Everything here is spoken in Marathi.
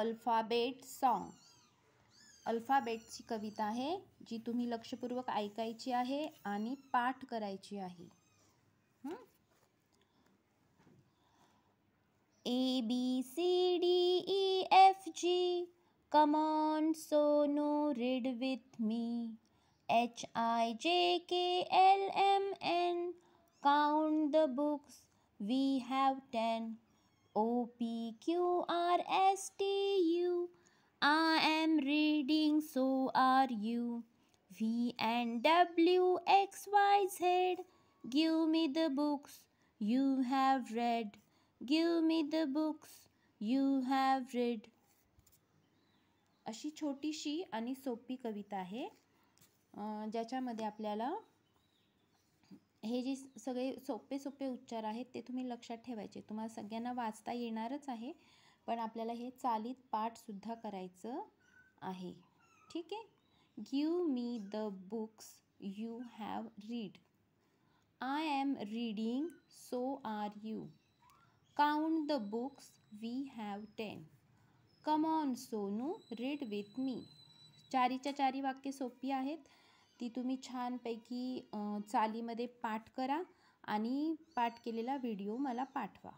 Alphabet song. अल्फाबेटची कविता आहे जी तुम्ही लक्षपूर्वक ऐकायची आहे आणि पाठ करायची आहे. ABCDEFG, come on Sonu, read with me. HIJKLMN, count the books, we have 10. OPQRSTU, I am reading, so are you. V and WXYZ, give me the books you have read. Give me the books you have read. अशी छोटीशी आणि सोपी कविता आहे ज्याच्यामध्ये आपल्याला हे जे सगळे सोपे सोपे उच्चार आहेत ते तुम्ही लक्षात ठेवायचे. तुम्हाला सगळ्यांना वाचता येणारच आहे, पण आपल्याला हे चालीत पाठसुद्धा करायचं आहे. ठीक आहे. Give me the books you have read. I am reading, so are you. Count the books, we have 10. Come on Sonu, read with me. चारीच्या चारी वाक्ये सोपी आहेत. ती तुम्ही छानपैकी चालीमध्ये पाठ करा आणि पाठ केलेला व्हिडिओ मला पाठवा.